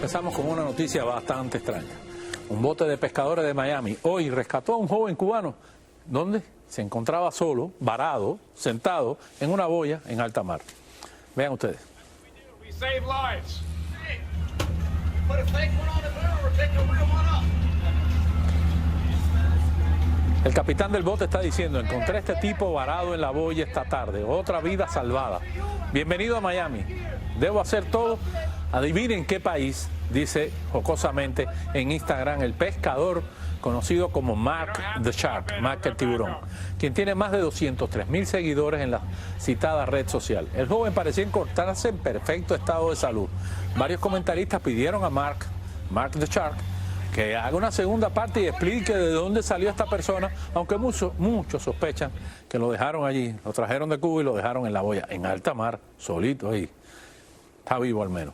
Empezamos con una noticia bastante extraña. Un bote de pescadores de Miami hoy rescató a un joven cubano, donde se encontraba solo, varado, sentado en una boya en alta mar. Vean ustedes. El capitán del bote está diciendo: encontré a este tipo varado en la boya esta tarde, otra vida salvada. Bienvenido a Miami. Debo hacer todo. Adivinen qué país, dice jocosamente en Instagram el pescador conocido como Mark the Shark, Mark el tiburón, quien tiene más de 203.000 seguidores en la citada red social. El joven parecía encontrarse en perfecto estado de salud. Varios comentaristas pidieron a Mark the Shark, que haga una segunda parte y explique de dónde salió esta persona, aunque muchos sospechan que lo dejaron allí, lo trajeron de Cuba y lo dejaron en la boya, en alta mar, solito ahí. Está vivo al menos.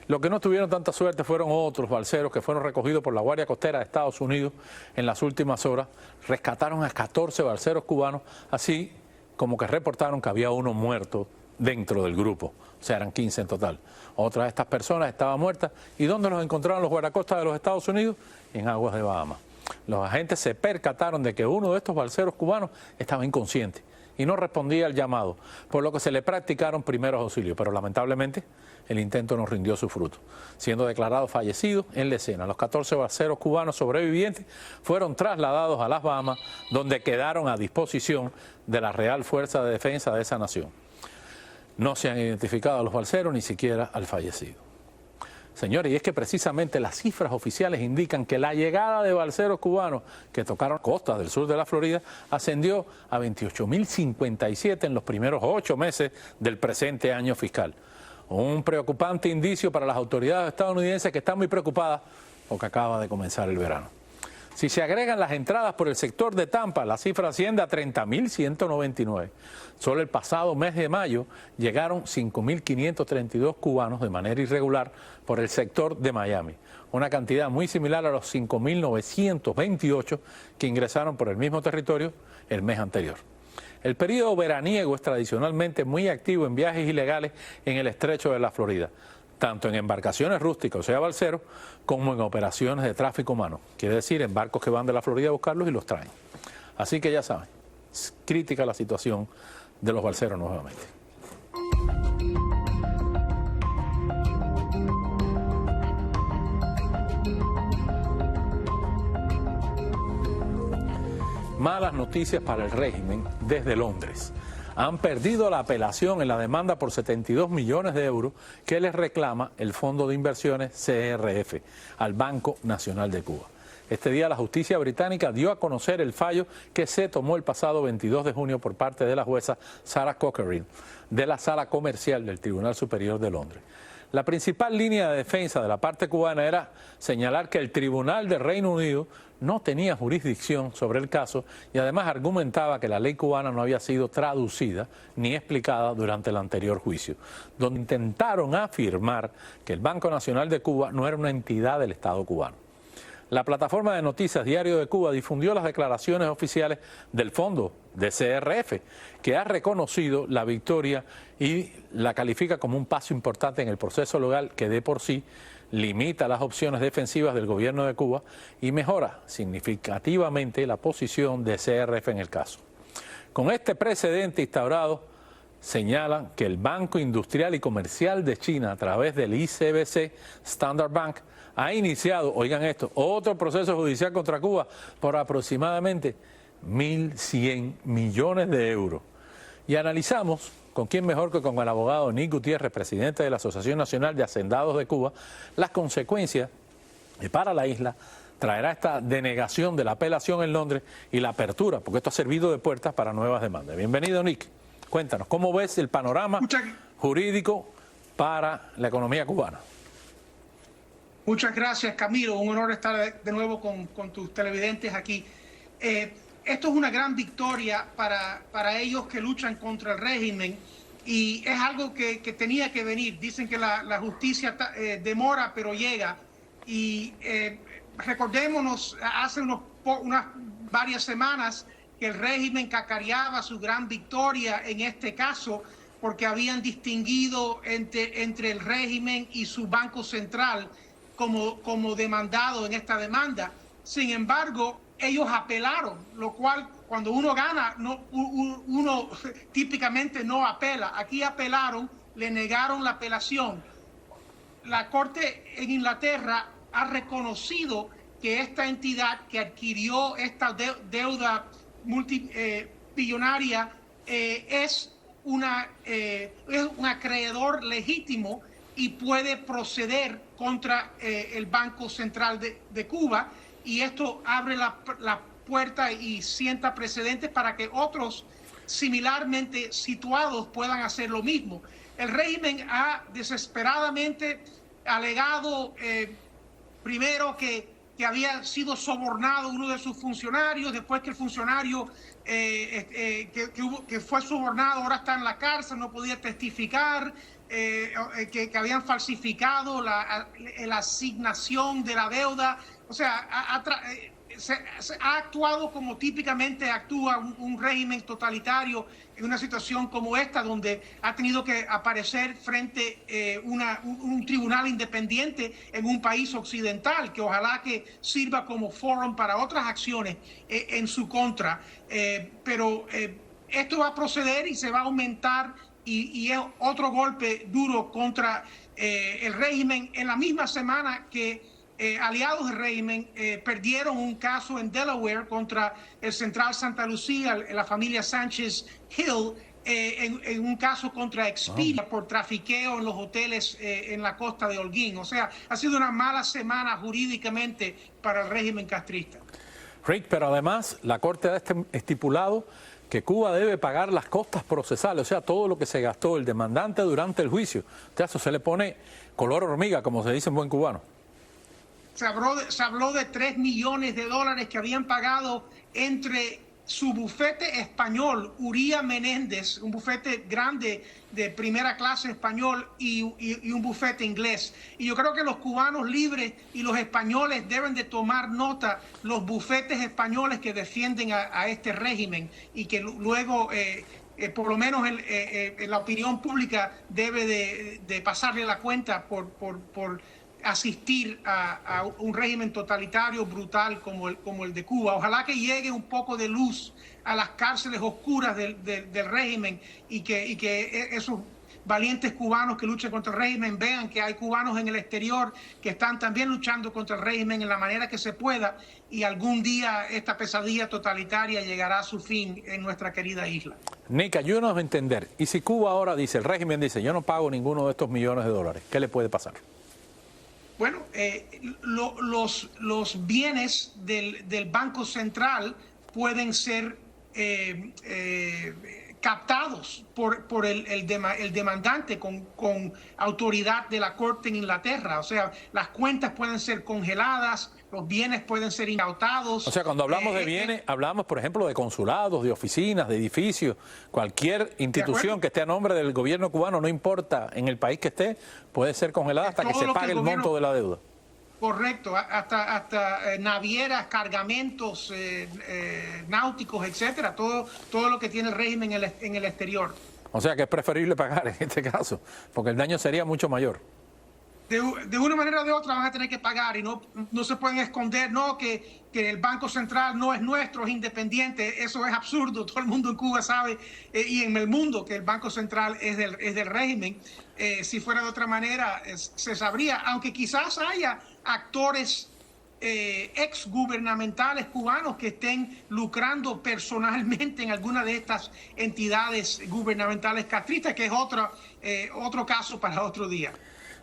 Los que no tuvieron tanta suerte fueron otros balseros que fueron recogidos por la Guardia Costera de Estados Unidos en las últimas horas. Rescataron a 14 balseros cubanos, así como que reportaron que había uno muerto dentro del grupo. O sea, eran 15 en total. Otra de estas personas estaba muerta. ¿Y dónde los encontraron los guardacostas de los Estados Unidos? En aguas de Bahamas. Los agentes se percataron de que uno de estos balseros cubanos estaba inconsciente y no respondía al llamado, por lo que se le practicaron primeros auxilios, pero lamentablemente el intento no rindió su fruto, siendo declarado fallecido en la escena. Los 14 balseros cubanos sobrevivientes fueron trasladados a las Bahamas, donde quedaron a disposición de la Real Fuerza de Defensa de esa nación. No se han identificado a los balseros ni siquiera al fallecido. Señores, y es que precisamente las cifras oficiales indican que la llegada de balseros cubanos que tocaron costas del sur de la Florida ascendió a 28.057 en los primeros 8 meses del presente año fiscal. Un preocupante indicio para las autoridades estadounidenses, que están muy preocupadas porque acaba de comenzar el verano. Si se agregan las entradas por el sector de Tampa, la cifra asciende a 30.199. Solo el pasado mes de mayo llegaron 5.532 cubanos de manera irregular por el sector de Miami, una cantidad muy similar a los 5.928 que ingresaron por el mismo territorio el mes anterior. El periodo veraniego es tradicionalmente muy activo en viajes ilegales en el estrecho de la Florida, tanto en embarcaciones rústicas, o sea, balseros, como en operaciones de tráfico humano. Quiere decir, en barcos que van de la Florida a buscarlos y los traen. Así que ya saben, es crítica la situación de los balseros nuevamente. Malas noticias para el régimen desde Londres. Han perdido la apelación en la demanda por 72 millones de euros que les reclama el Fondo de Inversiones CRF al Banco Nacional de Cuba. Este día la justicia británica dio a conocer el fallo que se tomó el pasado 22 de junio por parte de la jueza Sarah Cockerill de la Sala Comercial del Tribunal Superior de Londres. La principal línea de defensa de la parte cubana era señalar que el Tribunal del Reino Unido no tenía jurisdicción sobre el caso y además argumentaba que la ley cubana no había sido traducida ni explicada durante el anterior juicio, donde intentaron afirmar que el Banco Nacional de Cuba no era una entidad del Estado cubano. La plataforma de noticias Diario de Cuba difundió las declaraciones oficiales del fondo de CRF, que ha reconocido la victoria y la califica como un paso importante en el proceso legal que de por sí limita las opciones defensivas del gobierno de Cuba y mejora significativamente la posición de CRF en el caso. Con este precedente instaurado, señalan que el Banco Industrial y Comercial de China, a través del ICBC Standard Bank, ha iniciado, oigan esto, otro proceso judicial contra Cuba por aproximadamente 1.100 millones de euros. Y analizamos, con quién mejor que con el abogado Nick Gutiérrez, presidente de la Asociación Nacional de Hacendados de Cuba, las consecuencias que para la isla traerá esta denegación de la apelación en Londres y la apertura, porque esto ha servido de puertas para nuevas demandas. Bienvenido, Nick. Cuéntanos, ¿cómo ves el panorama jurídico para la economía cubana? Muchas gracias, Camilo. Un honor estar de nuevo con tus televidentes aquí. Esto es una gran victoria para ellos que luchan contra el régimen y es algo que tenía que venir. Dicen que la justicia demora, pero llega. Y recordémonos, hace unas varias semanas que el régimen cacareaba su gran victoria en este caso porque habían distinguido entre el régimen y su Banco Central como demandado en esta demanda. Sin embargo, ellos apelaron, lo cual cuando uno gana, uno típicamente no apela. Aquí apelaron, le negaron la apelación. La Corte en Inglaterra ha reconocido que esta entidad que adquirió esta deuda multibillonaria es un acreedor legítimo y puede proceder contra el Banco Central de Cuba, y esto abre la puerta y sienta precedentes para que otros similarmente situados puedan hacer lo mismo. El régimen ha desesperadamente alegado primero que había sido sobornado uno de sus funcionarios, después que el funcionario que fue sobornado ahora está en la cárcel, no podía testificar, que habían falsificado la asignación de la deuda. O sea, ha actuado como típicamente actúa un régimen totalitario en una situación como esta, donde ha tenido que aparecer frente un tribunal independiente en un país occidental, que ojalá que sirva como foro para otras acciones en su contra. Pero esto va a proceder y se va a aumentar, y es otro golpe duro contra el régimen en la misma semana que aliados del régimen perdieron un caso en Delaware contra el Central Santa Lucía, la familia Sánchez Hill, en un caso contra Expedia por trafiqueo en los hoteles en la costa de Holguín. O sea, ha sido una mala semana jurídicamente para el régimen castrista. Rick, pero además la Corte ha estipulado que Cuba debe pagar las costas procesales, o sea, todo lo que se gastó el demandante durante el juicio. O sea, eso se le pone color hormiga, como se dice en buen cubano. Se habló de $3 millones que habían pagado entre su bufete español, Uría Menéndez, un bufete grande de primera clase español, y un bufete inglés. Y yo creo que los cubanos libres y los españoles deben de tomar nota, los bufetes españoles que defienden a este régimen, y que luego por lo menos en la opinión pública debe de pasarle la cuenta por asistir a un régimen totalitario brutal como el de Cuba. Ojalá que llegue un poco de luz a las cárceles oscuras del régimen, y que esos valientes cubanos que luchan contra el régimen vean que hay cubanos en el exterior que están también luchando contra el régimen en la manera que se pueda, y algún día esta pesadilla totalitaria llegará a su fin en nuestra querida isla. Nick, ayúdanos a entender. Y si Cuba ahora dice, el régimen dice, yo no pago ninguno de estos millones de dólares, ¿qué le puede pasar? Bueno, los bienes del Banco Central pueden ser captados por el demandante con autoridad de la Corte en Inglaterra. O sea, las cuentas pueden ser congeladas, los bienes pueden ser incautados. O sea, cuando hablamos de bienes, hablamos, por ejemplo, de consulados, de oficinas, de edificios, cualquier institución que esté a nombre del gobierno cubano, no importa en el país que esté, puede ser congelada hasta que se pague el monto de la deuda. Correcto, hasta navieras, cargamentos náuticos, etcétera, todo lo que tiene el régimen en el exterior. O sea que es preferible pagar en este caso, porque el daño sería mucho mayor. De una manera o de otra van a tener que pagar, y no se pueden esconder, no, que el Banco Central no es nuestro, es independiente. Eso es absurdo. Todo el mundo en Cuba sabe, y en el mundo, que el Banco Central es del régimen. Si fuera de otra manera, se sabría, aunque quizás haya actores exgubernamentales cubanos que estén lucrando personalmente en alguna de estas entidades gubernamentales castristas, que es otro caso para otro día.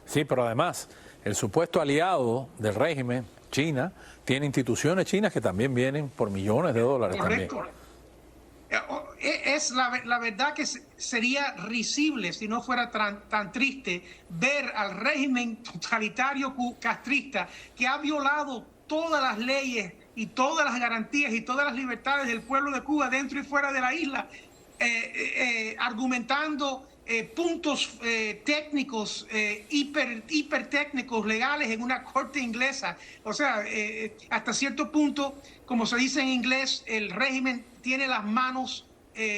Sí, pero además, el supuesto aliado del régimen, China, tiene instituciones chinas que también vienen por millones de dólares. Correcto. También. Es la verdad que sería risible, si no fuera tan triste, ver al régimen totalitario castrista, que ha violado todas las leyes y todas las garantías y todas las libertades del pueblo de Cuba dentro y fuera de la isla, argumentando puntos técnicos, hipertécnicos, legales en una corte inglesa. O sea, hasta cierto punto, como se dice en inglés, el régimen tiene las manos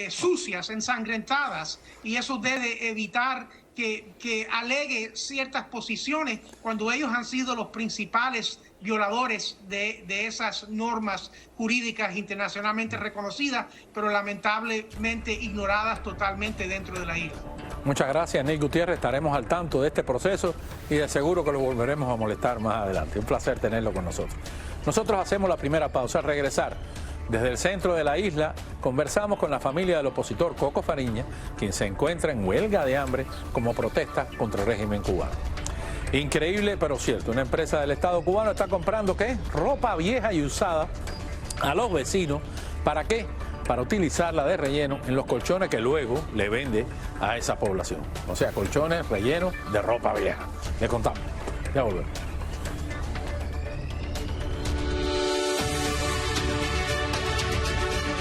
sucias, ensangrentadas, y eso debe evitar que alegue ciertas posiciones cuando ellos han sido los principales violadores de esas normas jurídicas internacionalmente reconocidas, pero lamentablemente ignoradas totalmente dentro de la isla. Muchas gracias, Nick Gutiérrez. Estaremos al tanto de este proceso y de seguro que lo volveremos a molestar más adelante. Un placer tenerlo con nosotros. Nosotros hacemos la primera pausa. Al regresar, desde el centro de la isla, conversamos con la familia del opositor Coco Fariña, quien se encuentra en huelga de hambre como protesta contra el régimen cubano. Increíble, pero cierto. Una empresa del Estado cubano está comprando, ¿qué? Ropa vieja y usada a los vecinos. ¿Para qué? Para utilizarla de relleno en los colchones que luego le vende a esa población. O sea, colchones rellenos de ropa vieja. Le contamos. Ya volvemos.